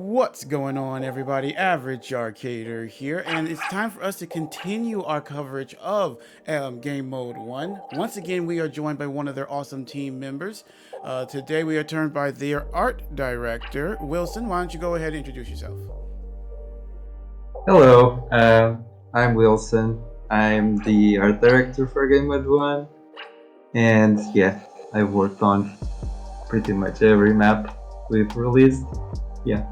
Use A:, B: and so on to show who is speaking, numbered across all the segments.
A: What's going on, everybody? Average Arcader here, and it's time for us to continue our coverage of Game Mode 1. Once again, we are joined by one of their awesome team members. Today, we are turned by their art director, Wilson. Why don't you go ahead and introduce yourself?
B: Hello, I'm Wilson. I'm the art director for Gamemode One, and yeah, I've worked on pretty much every map we've released. Yeah,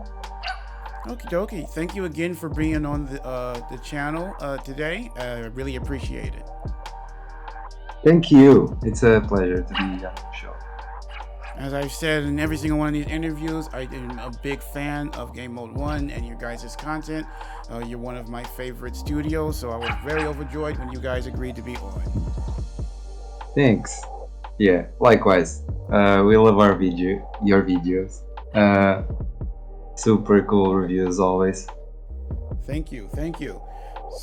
A: Okie dokie. Thank you again for being on the channel today. I really appreciate it.
B: thank you. It's a pleasure to be on the show.
A: As I've said in every single one of these interviews, I am a big fan of Game Mode 1 and your guys' content. You're one of my favorite studios, so I was very overjoyed when you guys agreed to be on.
B: Thanks. Yeah, likewise. We love your videos. Super cool reviews always.
A: Thank you, thank you.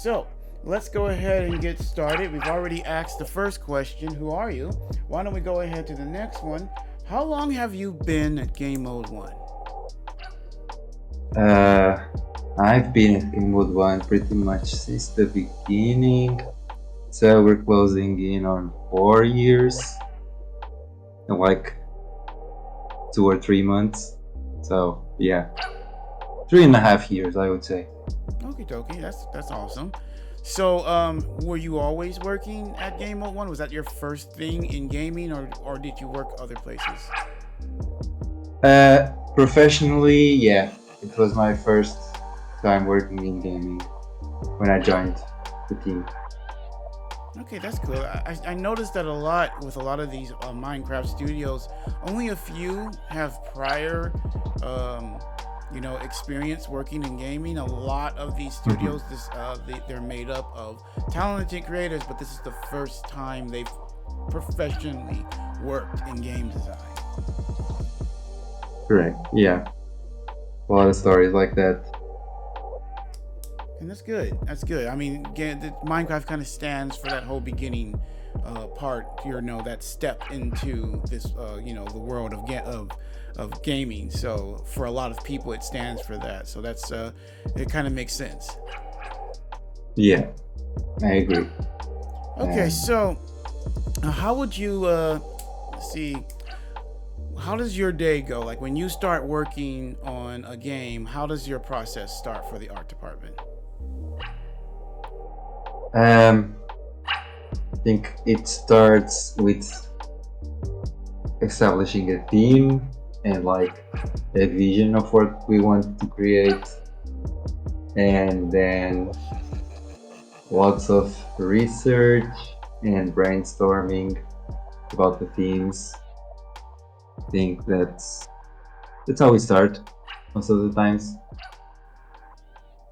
A: So, let's go ahead and get started. We've already asked the first question, who are you? Why don't we go ahead to the next one? How long have you been at Game Mode 1?
B: I've been at Gamemode One pretty much since the beginning. So we're closing in on 4 years in like 2 or 3 months. So yeah, 3.5 years, I would say.
A: Okie dokie, that's awesome. So, were you always working at Game Mode 1? Was that your first thing in gaming, or did you work other places?
B: Professionally, yeah, it was my first time working in gaming when I joined the team.
A: Okay, that's cool. I noticed that a lot with a lot of these Minecraft studios, only a few have prior, experience working in gaming. A lot of these studios, they're made up of talented creators, but this is the first time they've professionally worked in game design.
B: Correct, yeah. A lot of stories like that.
A: And that's good. That's good. I mean, Minecraft kind of stands for that whole beginning part. That step into this, the world of gaming. So for a lot of people, it stands for that. So that's it. Kind of makes sense.
B: Yeah, I agree.
A: Okay, so how would you see? How does your day go? Like when you start working on a game, how does your process start for the art department?
B: I think it starts with establishing a theme and like a vision of what we want to create, and then lots of research and brainstorming about the themes. I think that's how we start most of the times,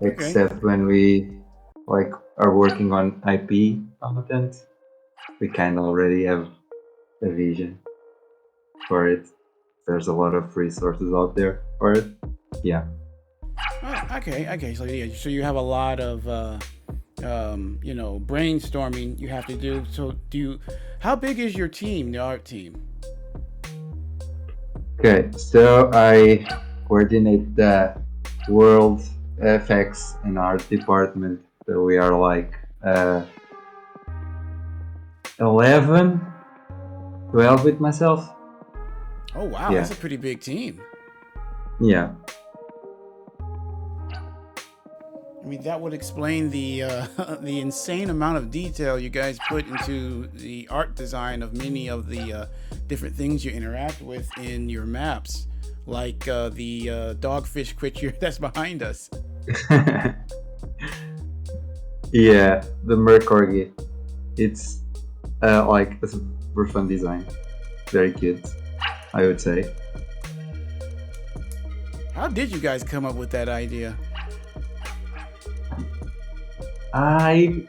B: except when we like are working on IP content. We kind of already have a vision for it. There's a lot of resources out there for it. Yeah.
A: Okay. So you have a lot of brainstorming you have to do. So how big is your team, the art team?
B: Okay, so I coordinate the world FX and art department. So we are like 11, 12 with myself.
A: Oh wow,
B: Yeah.
A: That's a pretty big team.
B: Yeah.
A: I mean, that would explain the the insane amount of detail you guys put into the art design of many of the different things you interact with in your maps, like the dogfish creature that's behind us.
B: Yeah, the Mercorgi. It's like a super fun design. Very cute, I would say.
A: How did you guys come up with that idea?
B: I'm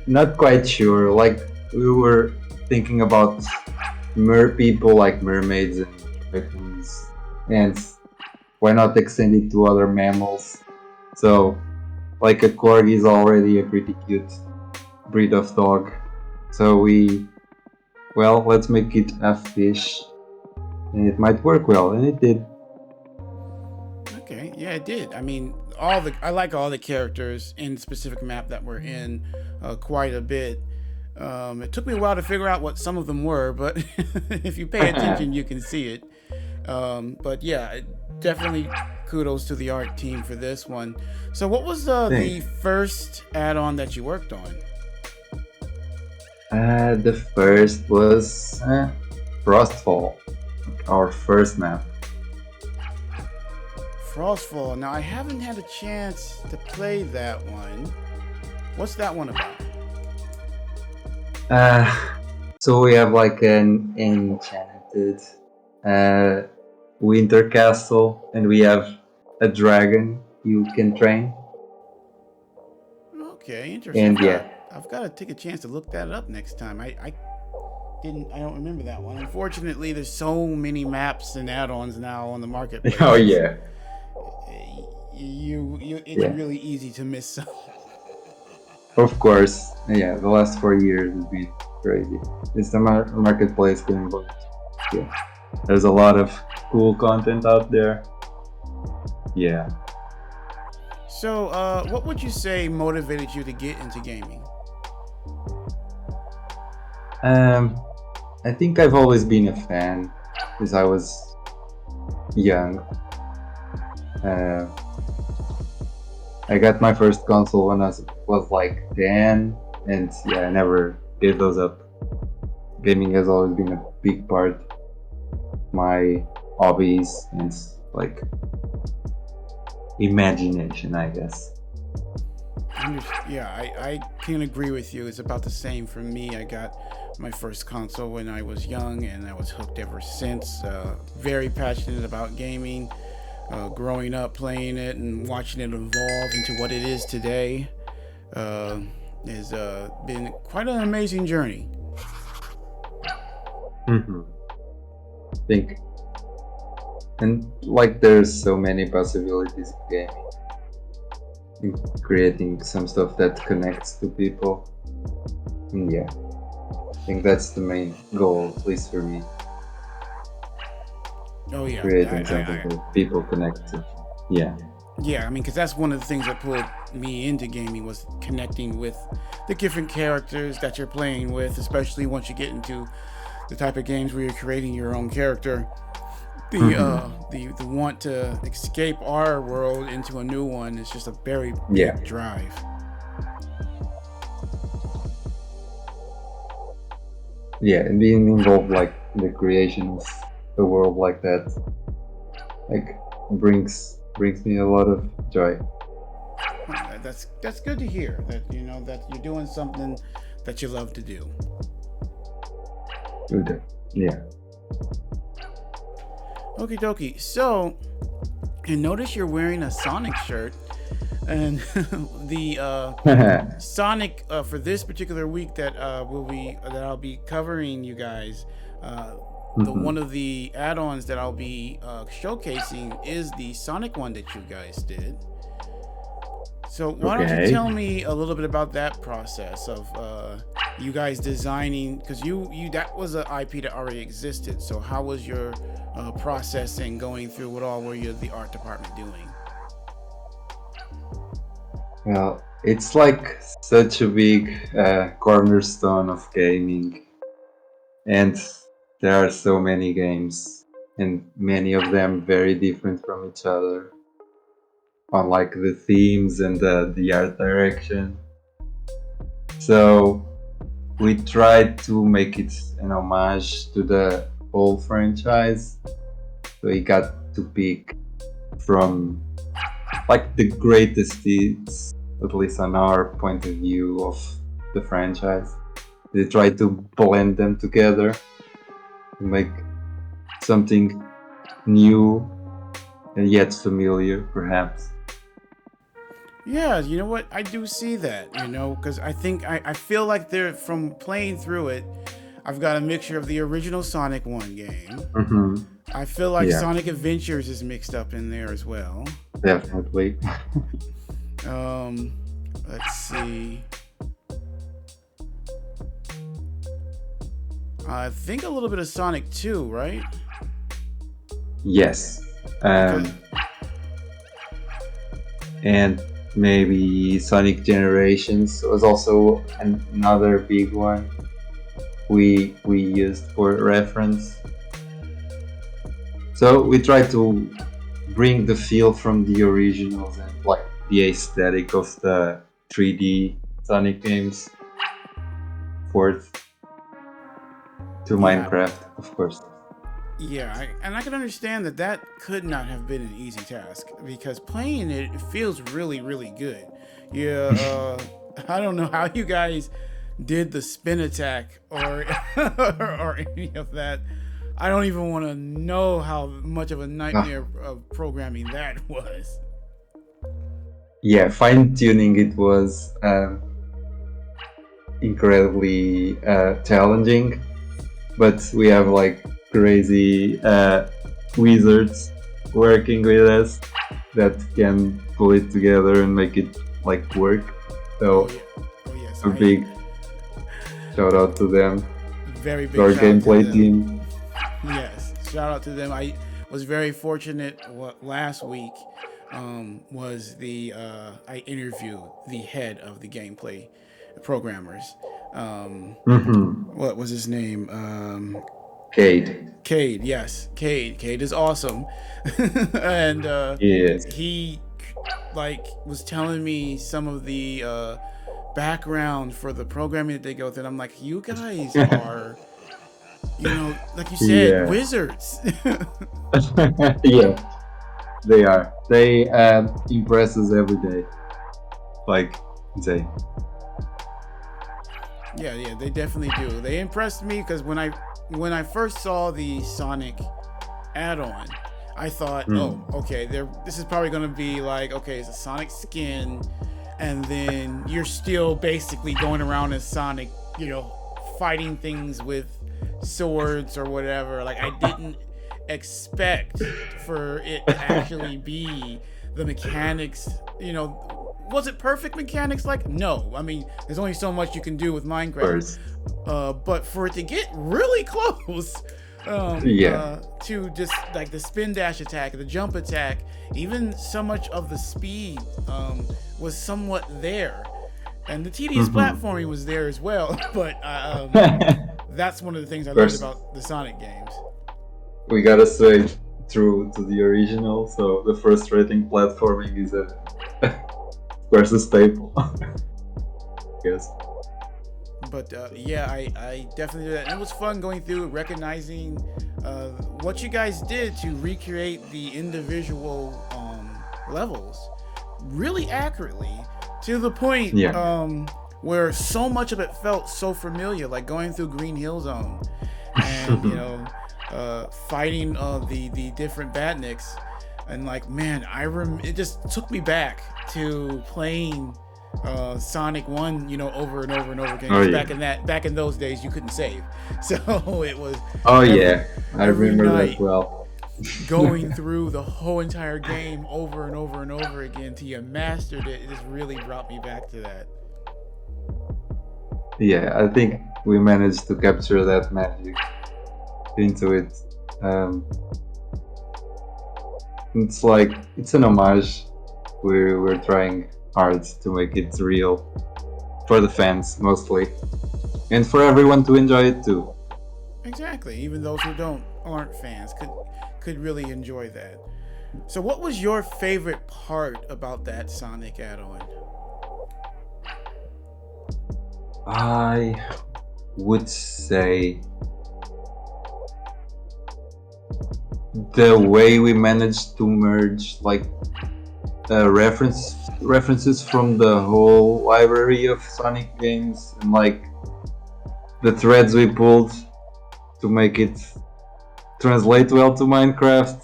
B: not quite sure. Like, we were thinking about people like mermaids and dragons, and why not extend it to other mammals? So like a corgi is already a pretty cute breed of dog. So let's make it a fish, and it might work well, and it did.
A: Okay, yeah, it did. I mean, I like all the characters in the specific map that we're in quite a bit. It took me a while to figure out what some of them were, but if you pay attention, you can see it. But yeah, definitely kudos to the art team for this one. So, what was the
B: Thanks.
A: first add-on that you worked on?
B: The first was Frostfall, our first map.
A: Frostfall. Now, I haven't had a chance to play that one. What's that one about?
B: So we have like an enchanted uh, winter castle, and we have a dragon you can train.
A: Okay, interesting.
B: And yeah,
A: I've got to take a chance to look that up next time. I don't remember that one. Unfortunately, there's so many maps and add-ons now on the marketplace.
B: oh yeah,
A: It's
B: yeah.
A: really easy to miss some.
B: Of course, yeah. The last 4 years has been crazy. It's the marketplace game, but yeah, there's a lot of cool content out there. Yeah.
A: So, what would you say motivated you to get into gaming?
B: I think I've always been a fan since I was young. Uh, I got my first console when I was like 10, and yeah, I never gave those up. Gaming has always been a big part of my hobbies and like imagination, I guess.
A: Yeah, I can agree with you. It's about the same for me. I got my first console when I was young, and I was hooked ever since. Very passionate about gaming. Growing up playing it and watching it evolve into what it is today has been quite an amazing journey.
B: Mm-hmm. I think, and like there's so many possibilities in gaming, in creating some stuff that connects to people. And yeah, I think that's the main goal, at least for me.
A: Oh yeah,
B: Creating something that people connect to. Yeah.
A: Yeah, I mean, because that's one of the things that pulled me into gaming was connecting with the different characters that you're playing with, especially once you get into the type of games where you're creating your own character. The want to escape our world into a new one is just a very big drive.
B: Yeah, and being involved like in the creation of a world like that, like brings me a lot of joy.
A: That's good to hear. That that you're doing something that you love to do.
B: Good. Yeah.
A: Okie dokie. So, and notice you're wearing a Sonic shirt, and the Sonic for this particular week that I'll be covering you guys. One of the add-ons that I'll be showcasing is the Sonic one that you guys did. So why don't you tell me a little bit about that process of you guys designing? Because you that was an IP that already existed. So how was your process and going through what all were you the art department doing?
B: Well, it's like such a big cornerstone of gaming, and there are so many games, and many of them very different from each other on like the themes and the art direction. So we tried to make it an homage to the whole franchise. So we got to pick from like the greatest hits, at least on our point of view of the franchise. They tried to blend them together to make something new and yet familiar, perhaps.
A: Yeah, you know what? I do see that, because I feel like they're from playing through it. I've got a mixture of the original Sonic 1 game.
B: Mm-hmm.
A: I feel like Sonic Adventures is mixed up in there as well.
B: Definitely.
A: Let's see. I think a little bit of Sonic 2, right?
B: Yes.
A: Okay.
B: And maybe Sonic Generations was also another big one we used for reference. So we try to bring the feel from the originals and like the aesthetic of the 3D Sonic games forth to
A: Yeah.
B: Minecraft, of course.
A: Yeah, and I can understand that that could not have been an easy task because playing it, it feels really, really good. Yeah, I don't know how you guys did the spin attack or or any of that. I don't even want to know how much of a
B: Ah,
A: nightmare of programming that was.
B: yeah, fine tuning it was incredibly challenging, but we have like crazy wizards working with us that can pull it together and make it like work.
A: Oh
B: So
A: yeah, oh yes,
B: a
A: I
B: big shout out to them,
A: very
B: to
A: big
B: our
A: shout out to
B: gameplay
A: them.
B: team.
A: Yes, shout out to them. I was very fortunate. Last week was the I interviewed the head of the gameplay programmers. Um,
B: Mm-hmm.
A: what was his name?
B: Cade.
A: Cade. Yes, Cade. Cade is awesome, and
B: Yes.
A: he like was telling me some of the background for the programming that they go through. And I'm like, you guys are, like you said,
B: Yeah.
A: wizards.
B: Yeah, they are. They impress us every day. Like, insane.
A: Yeah, yeah, they definitely do. They impressed me because when I first saw the Sonic add-on, I thought, oh,
B: Mm.
A: okay, this is probably gonna be like, okay, it's a Sonic skin, and then you're still basically going around as Sonic, fighting things with swords or whatever. Like I didn't expect for it to actually be the mechanics, was it perfect mechanics? Like, no. I mean, there's only so much you can do with
B: Of
A: Minecraft.
B: course.
A: But for it to get really close
B: Yeah.
A: to just like the spin dash attack, the jump attack, even so much of the speed was somewhat there. And the tedious
B: Mm-hmm.
A: platforming was there as well. But that's one of the things I loved
B: First,
A: about the Sonic games.
B: we gotta stay true to the original, so the frustrating platforming is of course, a staple. Yes.
A: But yeah, I definitely did that. And it was fun going through recognizing what you guys did to recreate the individual levels really accurately to the point
B: Yeah.
A: where so much of it felt so familiar, like going through Green Hill Zone and fighting the different badniks. And like, man, it just took me back to playing Sonic 1, over and over and over again.
B: Oh
A: Because
B: yeah.
A: back in those days, you couldn't save, so it was
B: Oh
A: every
B: yeah. I
A: every
B: remember that
A: night
B: well.
A: going through the whole entire game over and over and over again till you mastered it. It just really brought me back to that.
B: Yeah, I think we managed to capture that magic into it. Um, it's like it's an homage. We're trying hard to make it real for the fans mostly, and for everyone to enjoy it too.
A: Exactly. Even those who aren't fans could really enjoy that. So, what was your favorite part about that Sonic add-on?
B: I would say the way we managed to merge like references from the whole library of Sonic games and like the threads we pulled to make it translate well to Minecraft,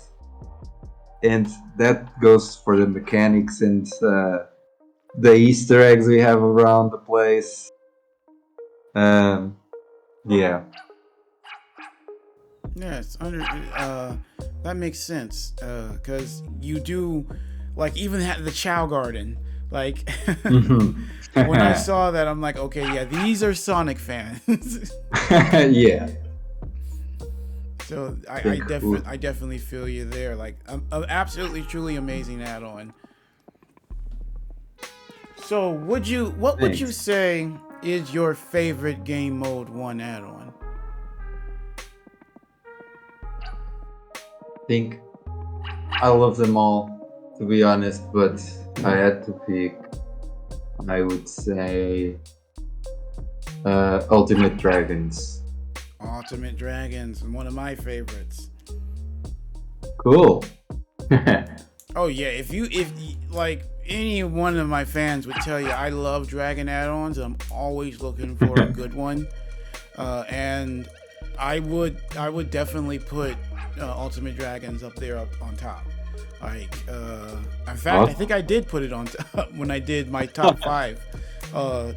B: and that goes for the mechanics and the Easter eggs we have around the place. Um, yeah,
A: Yes, that makes sense. Because you do, like, even the Chow Garden. Like
B: Mhm.
A: when I saw that, I'm like, okay, yeah, these are Sonic fans.
B: Yeah,
A: So
B: they're cool.
A: I definitely feel you there. Like a absolutely truly amazing add-on. So what would you
B: Thanks.
A: say is your favorite Game Mode 1 add-on?
B: Think I love them all, to be honest, but I had to pick. I would say Ultimate Dragons.
A: Ultimate Dragons, one of my favorites.
B: Cool.
A: Oh yeah, if like any one of my fans would tell you, I love Dragon add-ons. I'm always looking for a good one, and I would definitely put Ultimate Dragons up there up on top. Like, in fact, I
B: Awesome.
A: think I did put it on top when I did my top five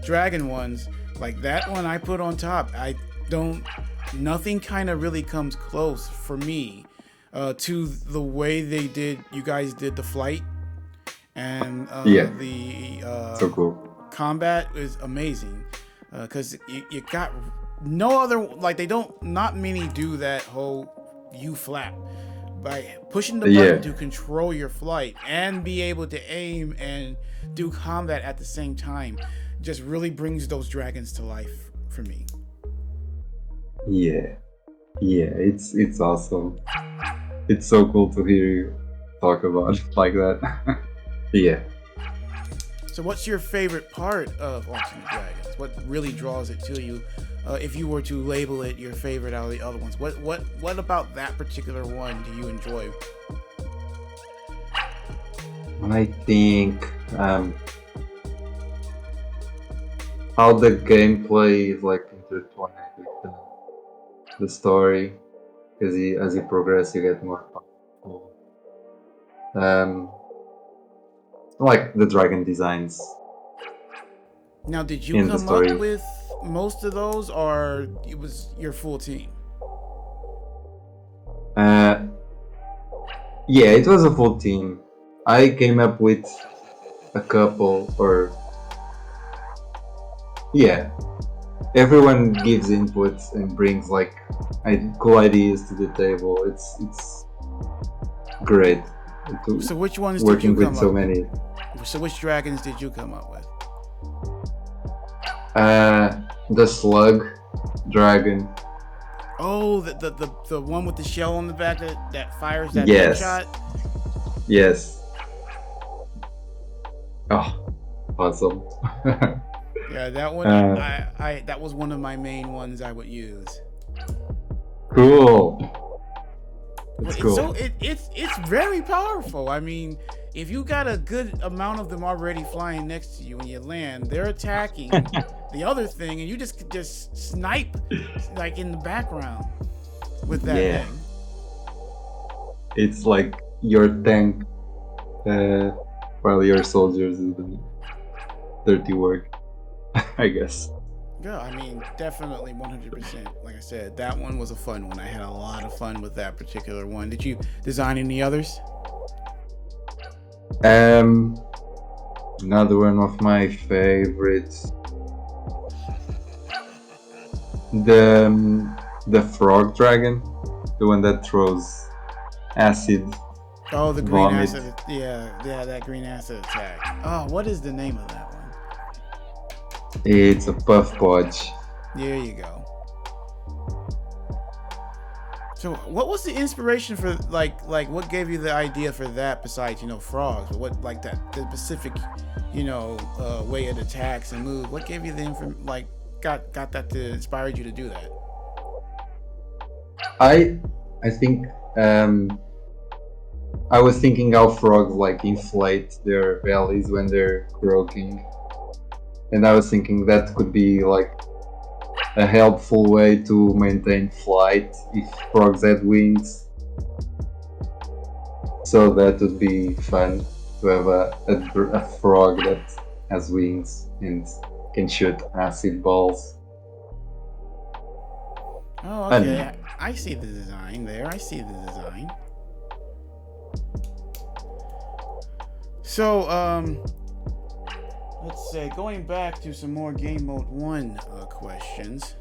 A: Dragon ones. Like that one, I put on top. I don't. Nothing kind of really comes close for me to the way they did. You guys did the flight and
B: Yeah,
A: the
B: so cool.
A: combat is amazing because you got no other like they don't not many do that whole you flap by pushing the button
B: Yeah,
A: to control your flight and be able to aim and do combat at the same time just really brings those dragons to life for me.
B: yeah, yeah. It's awesome. It's so cool to hear you talk about it like that. Yeah.
A: So what's your favorite part of Ultimate Dragons? What really draws it to you? If you were to label it your favorite out of the other ones, what about that particular one do you enjoy?
B: I think how the gameplay is like intertwined with the story, because as you progress, you get more powerful. Um, like the dragon designs
A: Now, did you
B: in the
A: come up
B: story.
A: with most of those, or it was your full team?
B: Uh, yeah, it was a full team. I came up with a couple, or yeah, everyone gives inputs and brings like cool ideas to the table. It's great
A: So which ones did you
B: working with
A: come
B: so
A: up with?
B: many.
A: So which dragons did you come up with?
B: The slug dragon.
A: Oh, the one with the shell on the back that fires that big
B: Yes,
A: shot.
B: yes. Oh, awesome.
A: Yeah, that one.
B: uh,
A: I that was one of my main ones I would use.
B: cool.
A: Well,
B: That's
A: it's so
B: cool.
A: it's very powerful. I mean, if you got a good amount of them already flying next to you when you land, they're attacking the other thing, and you just snipe like in the background with that
B: Yeah,
A: thing.
B: it's like your tank, uh, while your soldiers do the dirty work, I guess.
A: Yeah, I mean, definitely 100%. Like I said, that one was a fun one. I had a lot of fun with that particular one. Did you design any others?
B: Um, Another one of my favorites, the frog dragon, the one that throws acid,
A: Oh, the green
B: vomit.
A: acid. Yeah, that green acid attack. Oh, what is the name of that one?
B: It's a puff podge.
A: There you go. So, what was the inspiration for like what gave you the idea for that besides frogs? But what like that the specific way it attacks and moves? What gave you the got that to inspire you to do that?
B: I I think I was thinking how frogs like inflate their bellies when they're croaking, and I was thinking that could be like a helpful way to maintain flight if frogs had wings. So that would be fun to have a frog that has wings and can shoot acid balls.
A: Oh,
B: I don't
A: okay.
B: know.
A: I see the design there. I see the design. So, let's say, going back to some more Game Mode 1 questions.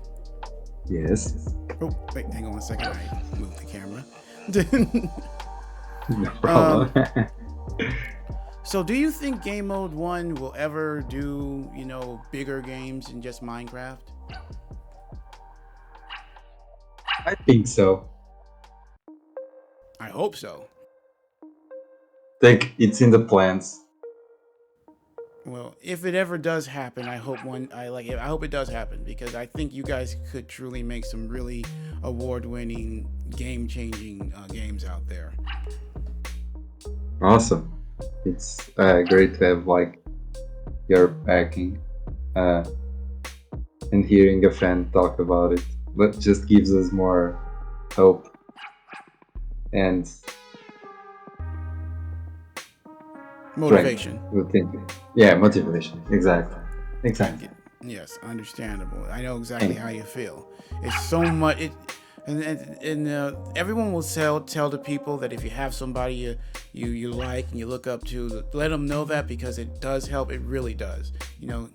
B: Yes.
A: Oh, wait, hang on one second. I moved the camera.
B: No problem.
A: So, do you think Game Mode 1 will ever do, bigger games than just Minecraft?
B: I think so.
A: I hope so.
B: Think it's in the plans.
A: Well, if it ever does happen, I hope it does happen, because I think you guys could truly make some really award-winning, game-changing games out there.
B: Awesome. It's great to have like your backing and hearing a friend talk about it, but just gives us more hope and
A: Motivation.
B: strength, we think. Yeah, motivation. Exactly.
A: Yes, understandable. I know exactly how you feel. It's so much. Everyone will tell the people that if you have somebody you like and you look up to, let them know that, because it does help. It really does.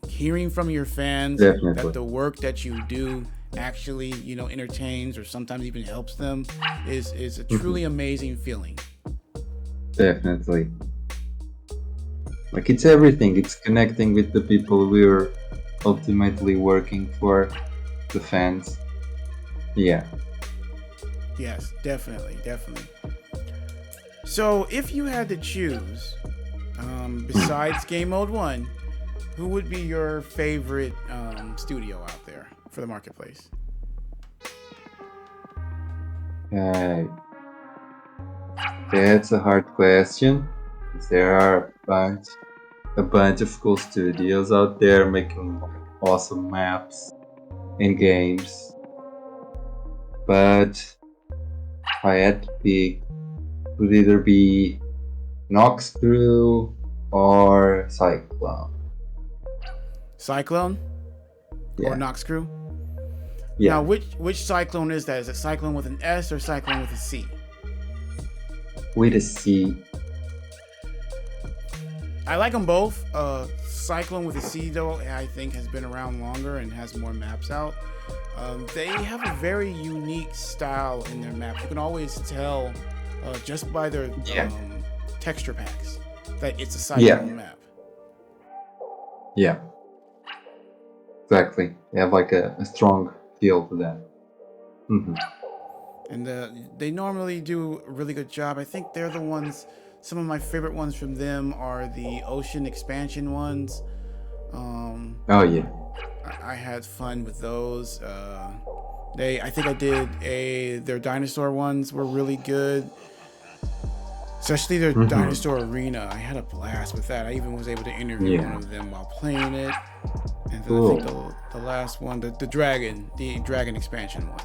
A: Hearing from your fans
B: Definitely.
A: that the work that you do actually entertains or sometimes even helps them is a truly amazing feeling.
B: Definitely. Like it's everything. It's connecting with the people we're ultimately working for, the fans. Yeah.
A: Yes, definitely. So, if you had to choose, besides Game Mode 1, who would be your favorite studio out there for the marketplace?
B: That's a hard question. There are a bunch of cool studios out there making like awesome maps and games. But if I had to pick, it would either be Nox Crew or Cyclone.
A: Cyclone?
B: Yeah.
A: Or Nox Crew?
B: Yeah.
A: Now, which Cyclone is that? Is it Cyclone with an S or Cyclone with a C?
B: With a C.
A: I like them both. Cyclone with a C, though, I think has been around longer and has more maps out. They have a very unique style in their maps. You can always tell just by their texture packs that it's a Cyclone map.
B: Yeah. Exactly. They have like a strong feel to that. Mm-hmm.
A: And they normally do a really good job. I think they're the ones. Some of my favorite ones from them are the ocean expansion ones.
B: Oh yeah.
A: I had fun with those. I think I did their dinosaur ones were really good. Especially their dinosaur arena. I had a blast with that. I even was able to interview one of them while playing it. And then I think the last one, the dragon expansion one.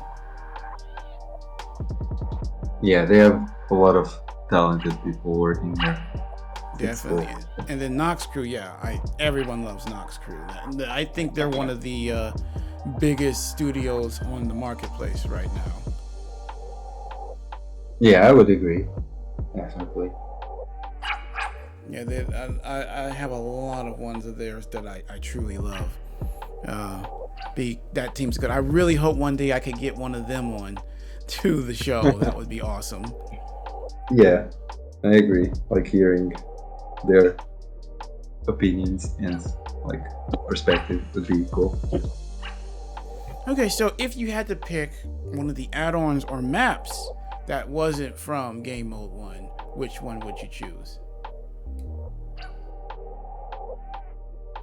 B: Yeah, they have a lot of talented people working there.
A: Definitely. Cool. And then Nox Crew, everyone loves Nox Crew. I think they're one of the biggest studios on the marketplace right now.
B: Yeah, I would agree. Definitely.
A: Yeah, I have a lot of ones of theirs that I truly love. That team's good. I really hope one day I could get one of them on to the show. That would be awesome.
B: Yeah, I agree. Like hearing their opinions and like perspective would be cool.
A: Okay, so if you had to pick one of the add-ons or maps that wasn't from Game Mode 1, which one would you choose?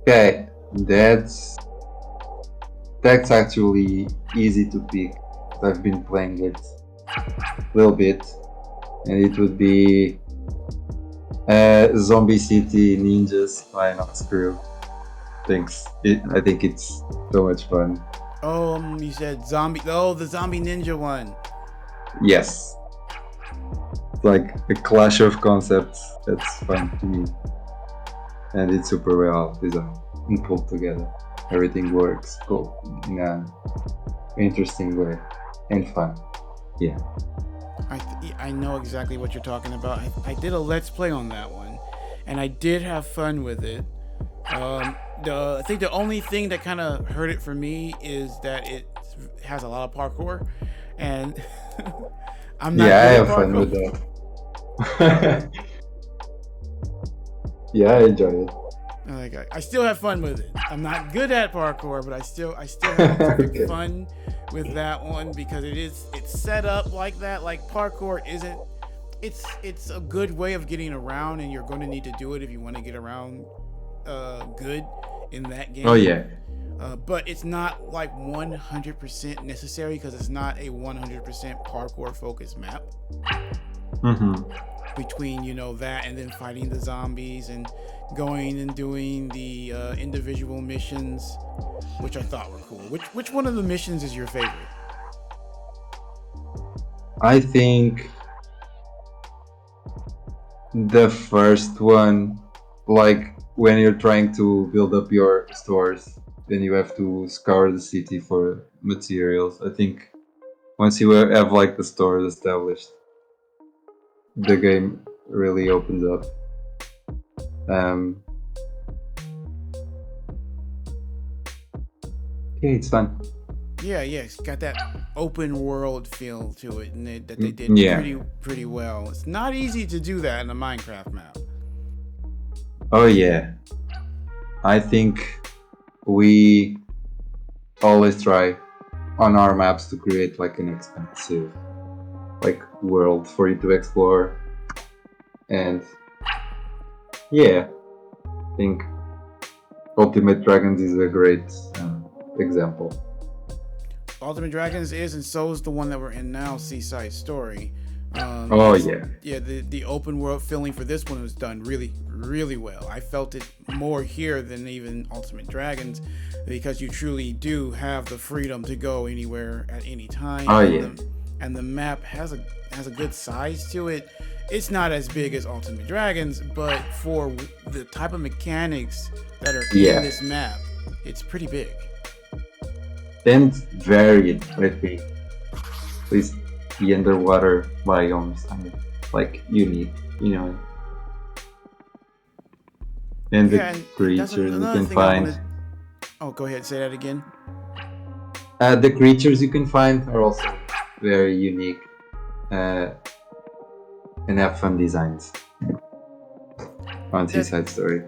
B: Okay, that's actually easy to pick. I've been playing it a little bit, and it would be Zombie City Ninjas by Nox Crew. I think it's so much fun.
A: You said zombie. Oh, the zombie ninja one.
B: Yes. Like a clash of concepts. That's fun to me. And it's super well designed and pulled together. Everything works in an interesting way and fun. Yeah.
A: I know exactly what you're talking about. I did a Let's Play on that one, and I did have fun with it. I think the only thing that kind of hurt it for me is that it has a lot of parkour, and I'm not
B: Yeah, I
A: good at
B: have fun
A: parkour.
B: with that. Yeah, I enjoy it.
A: Like I still have fun with it. I'm not good at parkour, but I still have perfect
B: Okay.
A: fun with that one because it's set up like that. Like parkour isn't. It's a good way of getting around, and you're going to need to do it if you want to get around good in that
B: Oh
A: game.
B: yeah.
A: But it's not like 100% necessary because it's not a 100% parkour focused map.
B: Mm-hmm.
A: Between that and then fighting the zombies and going and doing the individual missions, which I thought were cool. Which one of the missions is your favorite?
B: I think the first one, like when you're trying to build up your stores, then you have to scour the city for materials. I think once you have like the stores established, the game really opens up. Um, yeah, it's fun.
A: Yeah, yeah, it's got that open world feel to it, and that they did
B: Yeah.
A: pretty well. It's not easy to do that in a Minecraft map.
B: Oh yeah. I think we always try on our maps to create like an expansive like world for you to explore, and yeah, I think Ultimate Dragons is a great example.
A: Ultimate Dragons is, and so is the one that we're in now, Seaside Story.
B: Oh yeah.
A: Yeah, the open world feeling for this one was done really well. I felt it more here than even Ultimate Dragons because you truly do have the freedom to go anywhere at any time,
B: Oh
A: and
B: yeah.
A: the map has a good size to it. It's not as big as Ultimate Dragons, but for the type of mechanics that are in
B: Yeah.
A: this map, it's pretty big.
B: And varied, I think. At least the underwater biomes are like unique, you know, and the
A: Yeah, and that's
B: creatures you
A: another
B: can
A: thing I
B: find.
A: wanted. Oh, go ahead, say that again.
B: The creatures you can find are also very unique uh, and have fun designs on
A: That
B: Seaside Story.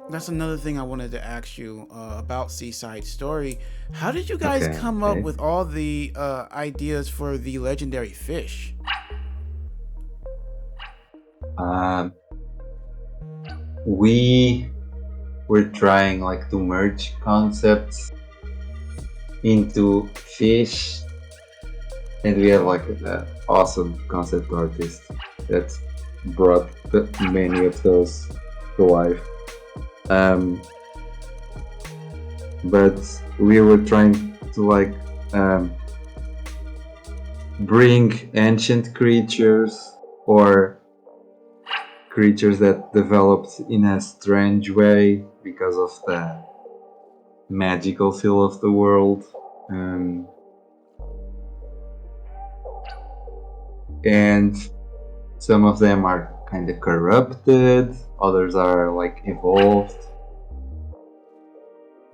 A: that's another thing I wanted to ask you about Seaside Story. How did you guys
B: Okay,
A: come up
B: okay.
A: with all the ideas for the legendary fish?
B: Um, we were trying like to merge concepts into fish, and we have like an awesome concept artist that brought many of those to life. Um, but we were trying to like um, bring ancient creatures or creatures that developed in a strange way because of the magical feel of the world. Um, and some of them are kind of corrupted, others are like evolved.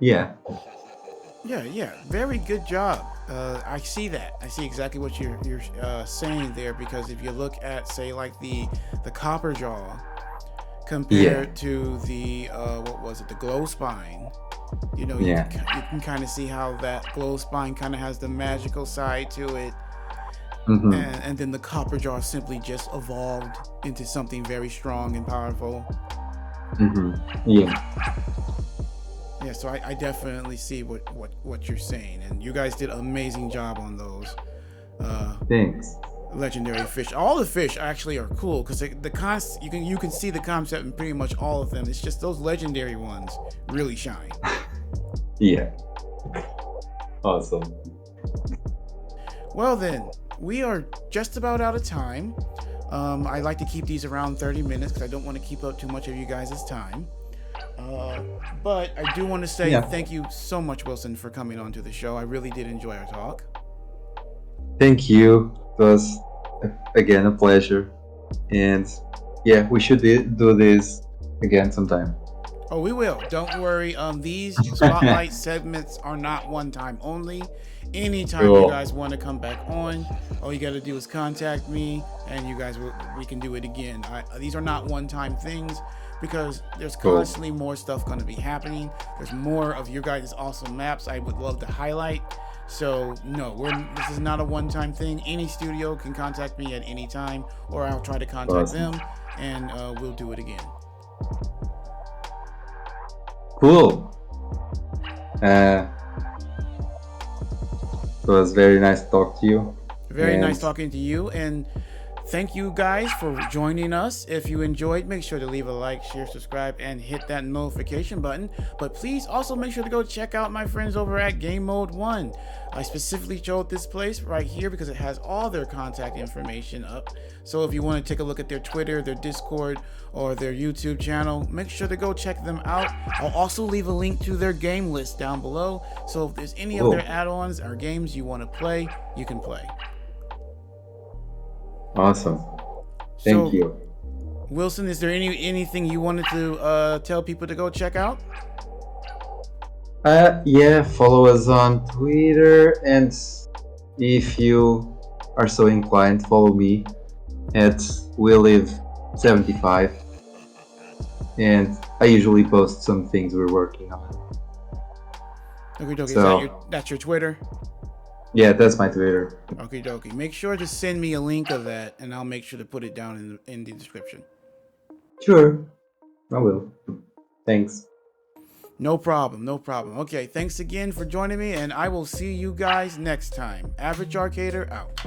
B: Yeah.
A: Yeah, yeah, very good job. I see that. I see exactly what you're saying there because if you look at say like the copper jaw
B: Yeah.
A: compared to the what was it, the glow spine,
B: Yeah.
A: you can kind of see how that glow spine kind of has the magical side to it,
B: Mm-hmm.
A: and then the copper jaw simply just evolved into something very strong and powerful.
B: Mm-hmm. Yeah.
A: Yeah, so I definitely see what you're saying, and you guys did an amazing job on those
B: Thanks.
A: legendary fish. All the fish actually are cool because you can see the concept in pretty much all of them. It's just those legendary ones really shine.
B: Yeah. Awesome.
A: Well then, we are just about out of time. I like to keep these around 30 minutes because I don't want to keep up too much of you guys' time. But I do want to say
B: Yeah.
A: thank you so much, Wilson, for coming on to the show. I really did enjoy our talk.
B: Thank you. It was again a pleasure. And yeah, we should do this again sometime.
A: Oh, we will. Don't worry. These spotlight segments are not one time only. Anytime you
B: Cool.
A: guys want to come back on, all you got to do is contact me, and we can do it again. These are not one time things because there's
B: Cool.
A: constantly more stuff going to be happening. There's more of your guys' awesome maps I would love to highlight. So no, this is not a one time thing. Any studio can contact me at any time, or I'll try to contact
B: Awesome.
A: them, and we'll do it again.
B: Cool. Uh, it was very nice to talk to you.
A: Very
B: And
A: nice talking to you, and thank you guys for joining us. If you enjoyed, make sure to leave a like, share, subscribe, and hit that notification button. But please also make sure to go check out my friends over at Gamemode One. I specifically chose this place right here because it has all their contact information up. So if you want to take a look at their Twitter, their Discord, or their YouTube channel, make sure to go check them out. I'll also leave a link to their game list down below. So if there's any of their add-ons or games you want to play, you can play.
B: awesome. Thank
A: So,
B: you.
A: Wilson, is there anything you wanted to tell people to go check out?
B: Yeah, follow us on Twitter, and if you are so inclined, follow me at WeLive75, and I usually post some things we're working on.
A: Okie dokie,
B: So,
A: that's your Twitter?
B: yeah, that's my Twitter.
A: Okie dokie. Make sure to send me a link of that, and I'll make sure to put it down in the description.
B: Sure, I will. Thanks.
A: No problem, no problem. Okay, thanks again for joining me, and I will see you guys next time. Average Arcader out.